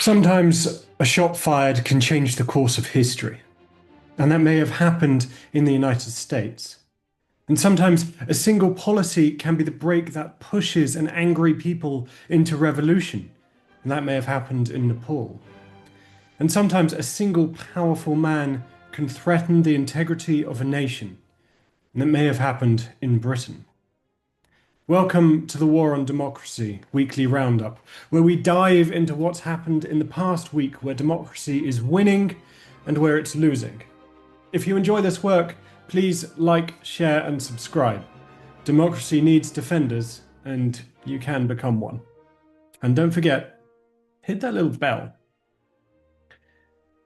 Sometimes a shot fired can change the course of history, and that may have happened in the United States. And sometimes a single policy can be the brake that pushes an angry people into revolution, and that may have happened in Nepal. And sometimes a single powerful man can threaten the integrity of a nation, and that may have happened in Britain. Welcome to the War on Democracy weekly roundup, where we dive into what's happened in the past week where democracy is winning and where it's losing. If you enjoy this work, please like, share, and subscribe. Democracy needs defenders, and you can become one. And don't forget, hit that little bell.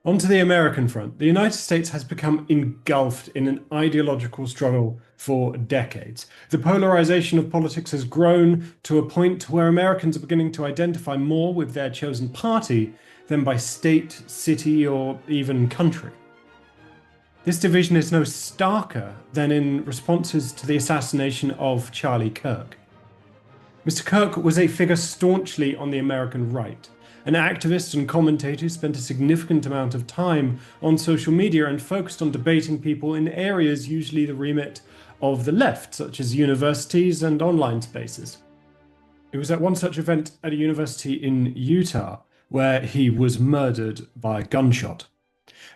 On to the American front. The United States has become engulfed in an ideological struggle for decades. The polarization of politics has grown to a point where Americans are beginning to identify more with their chosen party than by state, city, or even country. This division is no starker than in responses to the assassination of Charlie Kirk. Mr. Kirk was a figure staunchly on the American right. An activist and commentator who spent a significant amount of time on social media and focused on debating people in areas usually the remit of the left, such as universities and online spaces. It was at one such event at a university in Utah where he was murdered by gunshot,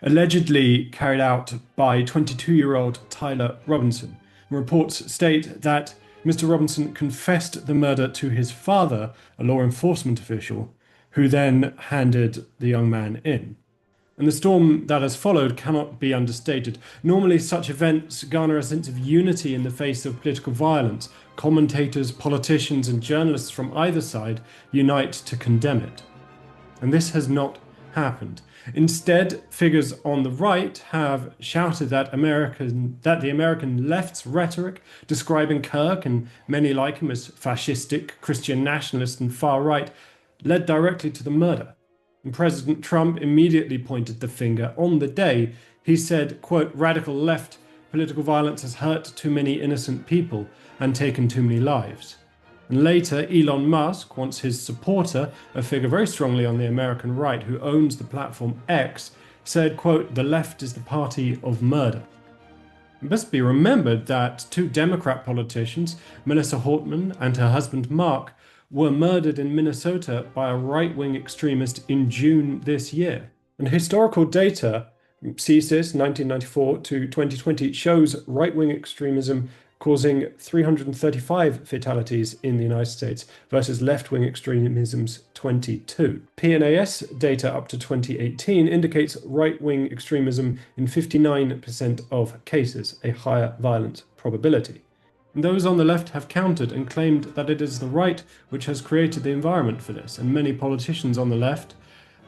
allegedly carried out by 22-year-old Tyler Robinson. Reports state that Mr. Robinson confessed the murder to his father, a law enforcement official, who then handed the young man in. And the storm that has followed cannot be understated. Normally, such events garner a sense of unity in the face of political violence. Commentators, politicians, and journalists from either side unite to condemn it. And this has not happened. Instead, figures on the right have shouted that the American left's rhetoric describing Kirk and many like him as fascistic, Christian nationalist, and far right led directly to the murder. And President Trump immediately pointed the finger. On the day, he said, quote, "Radical left political violence has hurt too many innocent people and taken too many lives." And later, Elon Musk, once his supporter, a figure very strongly on the American right who owns the platform X, said, quote, "The left is the party of murder." It must be remembered that two Democrat politicians, Melissa Hortman and her husband Mark, were murdered in Minnesota by a right-wing extremist in June this year. And historical data, CSIS 1994 to 2020, shows right-wing extremism causing 335 fatalities in the United States versus left-wing extremism's 22. PNAS data up to 2018 indicates right-wing extremism in 59% of cases, a higher violence probability. And those on the left have countered and claimed that it is the right which has created the environment for this, and many politicians on the left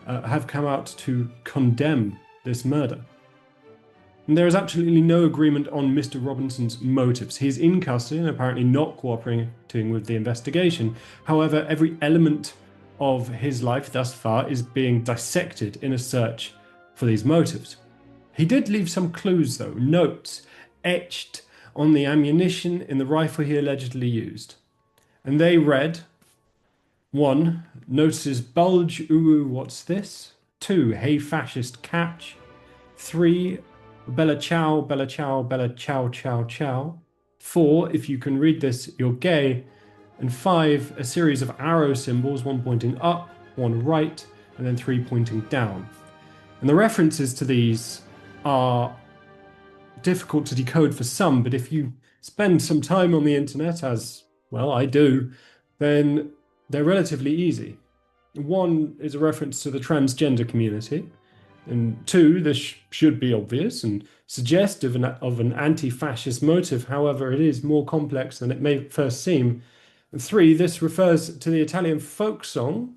have come out to condemn this murder. And there is absolutely no agreement on Mr. Robinson's motives. He is in custody and apparently not cooperating with the investigation. However, every element of his life thus far is being dissected in a search for these motives. He did leave some clues though, notes etched on the ammunition in the rifle he allegedly used. And they read, 1. Notices bulge, ooh, what's this? 2. Hey fascist catch. 3. Bella ciao, bella ciao, bella ciao, ciao, ciao. 4. If you can read this, you're gay. And 5. A series of arrow symbols, one pointing up, one right, and then 3 pointing down. And the references to these are difficult to decode for some, but if you spend some time on the internet, as, well, I do, then they're relatively easy. 1 is a reference to the transgender community, and 2, this should be obvious and suggestive of an anti-fascist motive. However, it is more complex than it may first seem. And 3, this refers to the Italian folk song,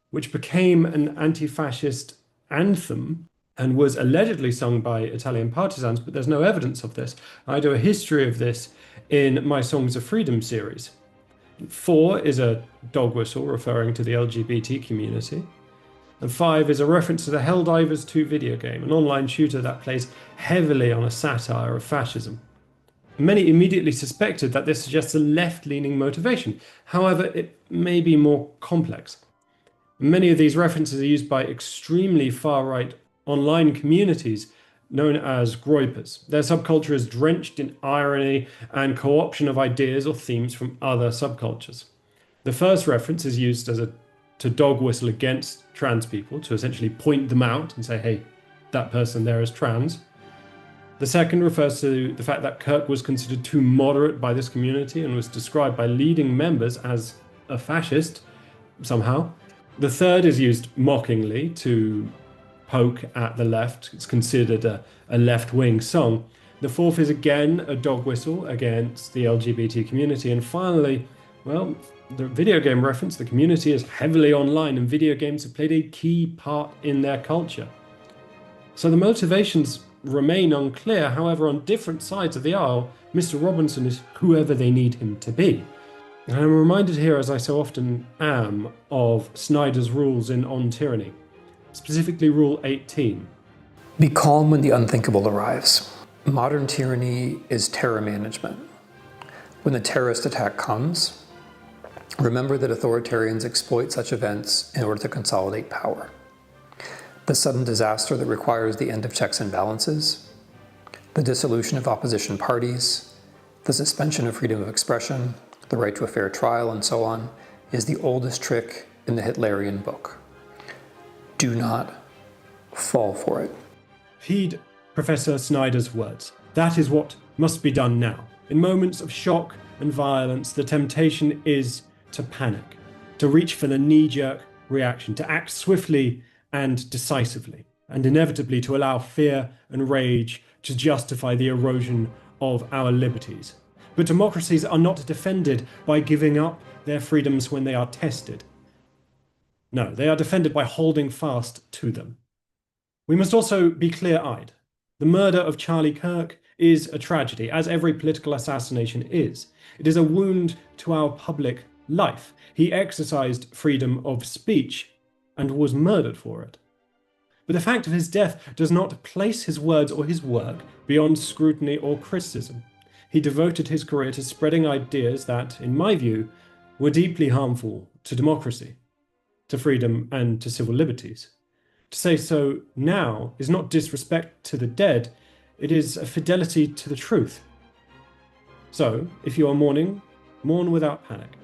which became an anti-fascist anthem and was allegedly sung by Italian partisans, but there's no evidence of this. I do a history of this in my Songs of Freedom series. 4 is a dog whistle referring to the LGBT community. And 5 is a reference to the Helldivers 2 video game, an online shooter that plays heavily on a satire of fascism. Many immediately suspected that this suggests a left-leaning motivation. However, it may be more complex. Many of these references are used by extremely far-right online communities known as groypers. Their subculture is drenched in irony and co-option of ideas or themes from other subcultures. The first reference is used to dog whistle against trans people, to essentially point them out and say, hey, that person there is trans. The second refers to the fact that Kirk was considered too moderate by this community and was described by leading members as a fascist somehow. The third is used mockingly to poke at the left. It's considered a left-wing song. The fourth is again a dog whistle against the LGBT community. And finally, well, the video game reference, the community is heavily online and video games have played a key part in their culture. So the motivations remain unclear. However, on different sides of the aisle, Mr. Robinson is whoever they need him to be. And I'm reminded here, as I so often am, of Snyder's rules in On Tyranny, specifically Rule 18. Be calm when the unthinkable arrives. Modern tyranny is terror management. When the terrorist attack comes, remember that authoritarians exploit such events in order to consolidate power. The sudden disaster that requires the end of checks and balances, the dissolution of opposition parties, the suspension of freedom of expression, the right to a fair trial, and so on, is the oldest trick in the Hitlerian book. Do not fall for it. Heed Professor Snyder's words. That is what must be done now. In moments of shock and violence, the temptation is to panic, to reach for the knee-jerk reaction, to act swiftly and decisively, and inevitably to allow fear and rage to justify the erosion of our liberties. But democracies are not defended by giving up their freedoms when they are tested. No, they are defended by holding fast to them. We must also be clear-eyed. The murder of Charlie Kirk is a tragedy, as every political assassination is. It is a wound to our public life. He exercised freedom of speech and was murdered for it. But the fact of his death does not place his words or his work beyond scrutiny or criticism. He devoted his career to spreading ideas that, in my view, were deeply harmful to democracy, to freedom, and to civil liberties. To say so now is not disrespect to the dead, it is a fidelity to the truth. So, if you are mourning, mourn without panic.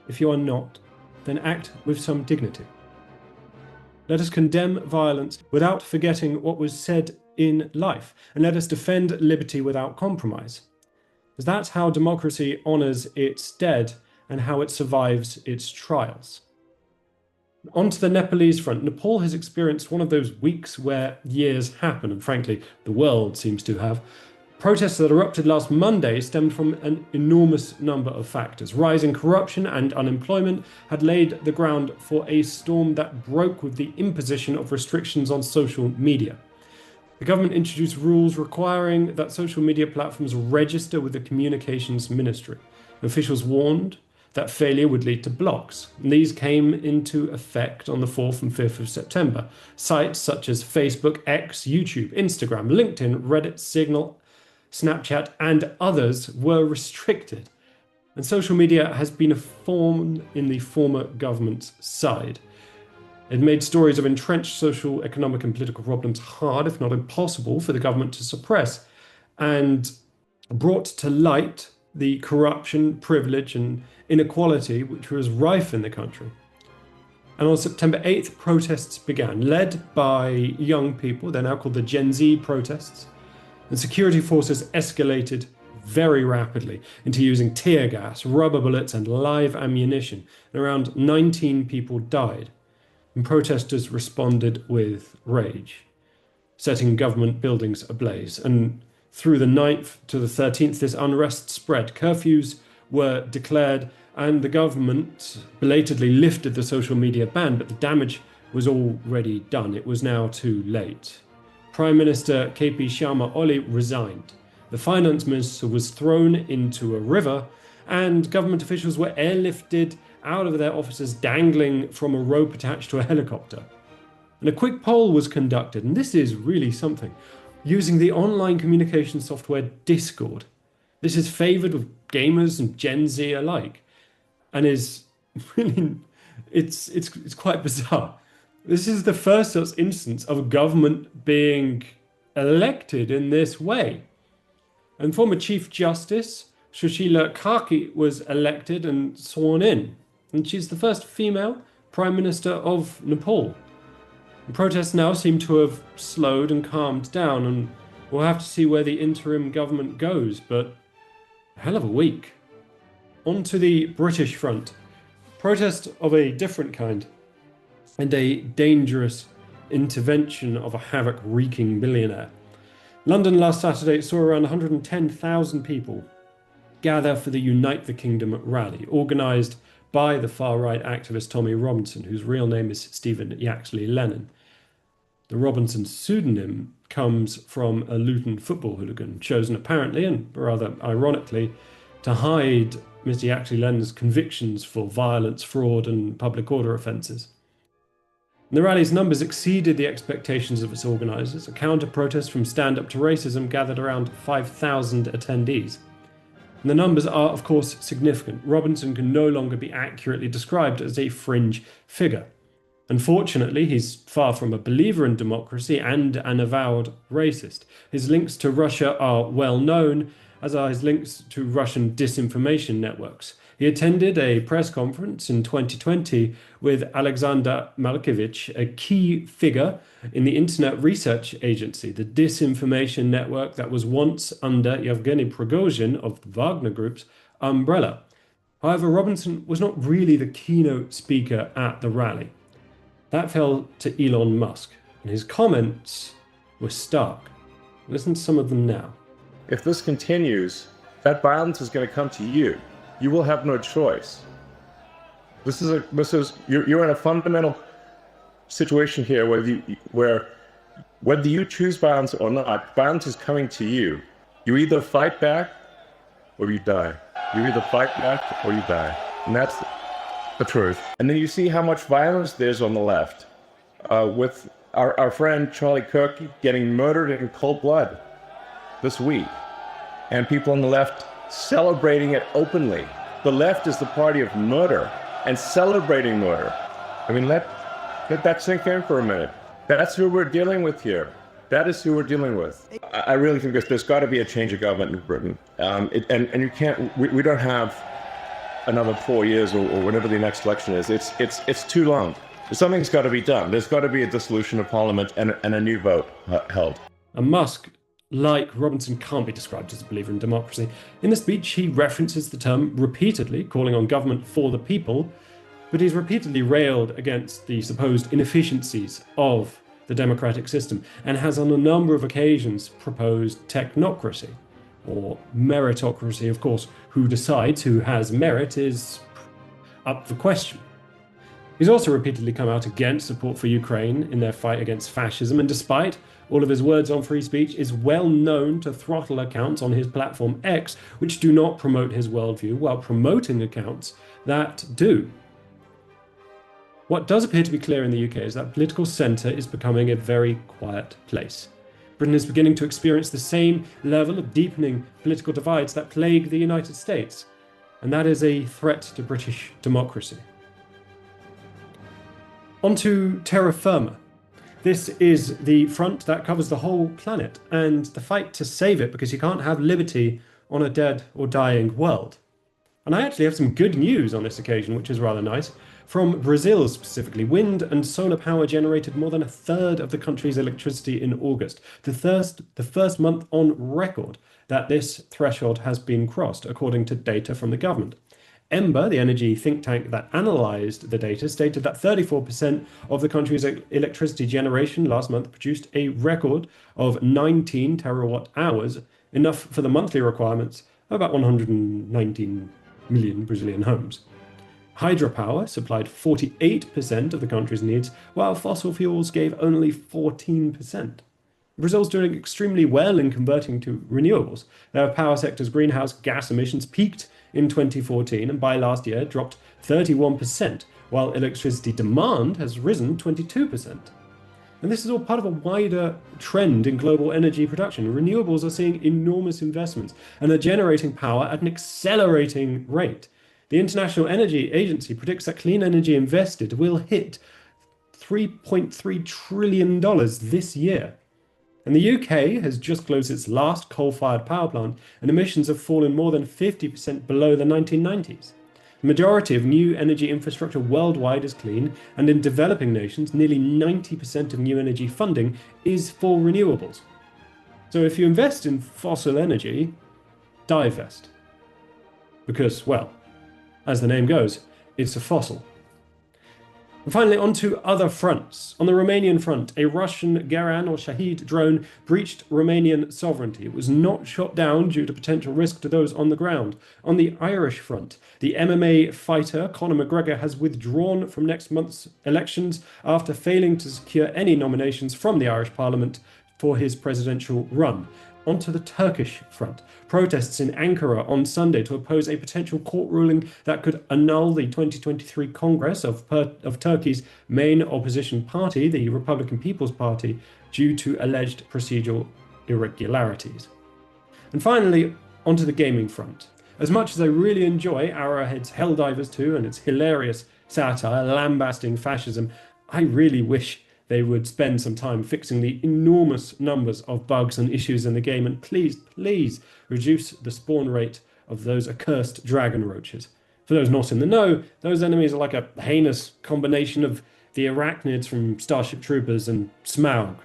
If you are not, then act with some dignity. Let us condemn violence without forgetting what was said in life, and let us defend liberty without compromise. Because that's how democracy honors its dead and how it survives its trials. On to the Nepalese front. Nepal has experienced one of those weeks where years happen, and frankly, the world seems to have. Protests that erupted last Monday stemmed from an enormous number of factors. Rising corruption and unemployment had laid the ground for a storm that broke with the imposition of restrictions on social media. The government introduced rules requiring that social media platforms register with the Communications Ministry. Officials warned that failure would lead to blocks. And these came into effect on the 4th and 5th of September. Sites such as Facebook, X, YouTube, Instagram, LinkedIn, Reddit, Signal, Snapchat, and others were restricted. And social media has been a thorn in the former government's side. It made stories of entrenched social, economic, and political problems hard, if not impossible, for the government to suppress, and brought to light the corruption, privilege, and inequality which was rife in the country. And on September 8th, protests began, led by young people. They're now called the Gen Z protests. And security forces escalated very rapidly into using tear gas, rubber bullets, and live ammunition. And around 19 people died. And protesters responded with rage, setting government buildings ablaze. And through the 9th to the 13th, this unrest spread. Curfews were declared, and the government belatedly lifted the social media ban, but the damage was already done. It was now too late. Prime Minister KP Sharma Oli resigned. The finance minister was thrown into a river, and government officials were airlifted out of their offices dangling from a rope attached to a helicopter. And a quick poll was conducted, and this is really something, using the online communication software Discord. This is favoured with gamers and Gen Z alike, and is really It's quite bizarre. This is the first such instance of a government being elected in this way. And former Chief Justice Sushila Karki was elected and sworn in. And she's the first female Prime Minister of Nepal. The protests now seem to have slowed and calmed down, and we'll have to see where the interim government goes, but a hell of a week. On to the British front. Protest of a different kind, and a dangerous intervention of a havoc-wreaking billionaire. London last Saturday saw around 110,000 people gather for the Unite the Kingdom rally, organised by the far-right activist Tommy Robinson, whose real name is Stephen Yaxley Lennon. The Robinson pseudonym comes from a Luton football hooligan, chosen apparently, and rather ironically, to hide Mr. Yaxley Lennon's convictions for violence, fraud and public order offences. The rally's numbers exceeded the expectations of its organisers. A counter-protest from Stand Up to Racism gathered around 5,000 attendees. And the numbers are, of course, significant. Robinson can no longer be accurately described as a fringe figure. Unfortunately, he's far from a believer in democracy and an avowed racist. His links to Russia are well known, as are his links to Russian disinformation networks. He attended a press conference in 2020 with Alexander Malkevich, a key figure in the Internet Research Agency, the disinformation network that was once under Yevgeny Prigozhin of the Wagner Group's umbrella. However, Robinson was not really the keynote speaker at the rally. That fell to Elon Musk, and his comments were stark. Listen to some of them now. If this continues, that violence is going to come to you. You will have no choice. You're in a fundamental situation here where whether you choose violence or not, violence is coming to you. You either fight back or you die. You either fight back or you die. And that's the truth. And then you see how much violence there's on the left, with our friend Charlie Kirk getting murdered in cold blood this week, and people on the left celebrating it openly. The left is the party of murder and celebrating murder. I mean, let that sink in for a minute. That's who we're dealing with here. That is who we're dealing with. I really think there's got to be a change of government in Britain. And you can't, we don't have another 4 years or whenever the next election is. It's too long. Something's got to be done. There's got to be a dissolution of parliament and a new vote held. And Musk, like Robinson, can't be described as a believer in democracy. In the speech, he references the term repeatedly, calling on government for the people, but he's repeatedly railed against the supposed inefficiencies of the democratic system, and has on a number of occasions proposed technocracy, or meritocracy. Of course, who decides who has merit is up for question. He's also repeatedly come out against support for Ukraine in their fight against fascism, and despite all of his words on free speech, is well known to throttle accounts on his platform X which do not promote his worldview, while promoting accounts that do. What does appear to be clear in the UK is that the political centre is becoming a very quiet place. Britain is beginning to experience the same level of deepening political divides that plague the United States, and that is a threat to British democracy. On to Terra Firma. This is the front that covers the whole planet, and the fight to save it, because you can't have liberty on a dead or dying world. And I actually have some good news on this occasion, which is rather nice. From Brazil specifically, wind and solar power generated more than a third of the country's electricity in August, the first month on record that this threshold has been crossed, according to data from the government. Ember, the energy think tank that analysed the data, stated that 34% of the country's electricity generation last month produced a record of 19 terawatt hours, enough for the monthly requirements of about 119 million Brazilian homes. Hydropower supplied 48% of the country's needs, while fossil fuels gave only 14%. Brazil's doing extremely well in converting to renewables. Their power sector's greenhouse gas emissions peaked in 2014 and by last year dropped 31%, while electricity demand has risen 22%. And this is all part of a wider trend in global energy production. Renewables are seeing enormous investments and are generating power at an accelerating rate. The International Energy Agency predicts that clean energy invested will hit $3.3 trillion this year. And the UK has just closed its last coal-fired power plant, and emissions have fallen more than 50% below the 1990s. The majority of new energy infrastructure worldwide is clean, and in developing nations, nearly 90% of new energy funding is for renewables. So if you invest in fossil energy, divest. Because, well, as the name goes, it's a fossil. And finally, on to other fronts. On the Romanian front, a Russian Geran or Shahid drone breached Romanian sovereignty. It was not shot down due to potential risk to those on the ground. On the Irish front, the MMA fighter Conor McGregor has withdrawn from next month's elections after failing to secure any nominations from the Irish Parliament for his presidential run. Onto the Turkish front. Protests in Ankara on Sunday to oppose a potential court ruling that could annul the 2023 Congress of Turkey's main opposition party, the Republican People's Party, due to alleged procedural irregularities. And finally, onto the gaming front. As much as I really enjoy Arrowhead's Helldivers 2 and its hilarious satire lambasting fascism, I really wish they would spend some time fixing the enormous numbers of bugs and issues in the game, and please reduce the spawn rate of those accursed dragon roaches. For those not in the know, those enemies are like a heinous combination of the arachnids from Starship Troopers and Smaug,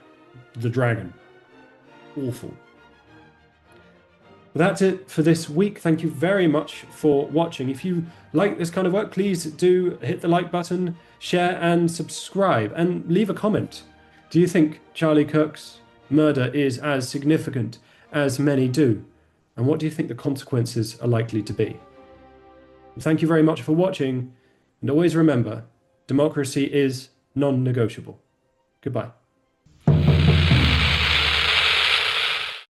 the dragon. Awful. Well, that's it for this week. Thank you very much for watching. If you like this kind of work, please do hit the like button, share and subscribe, and leave a comment. Do you think Charlie Kirk's murder is as significant as many do? And what do you think the consequences are likely to be? Thank you very much for watching, and always remember, democracy is non-negotiable. Goodbye.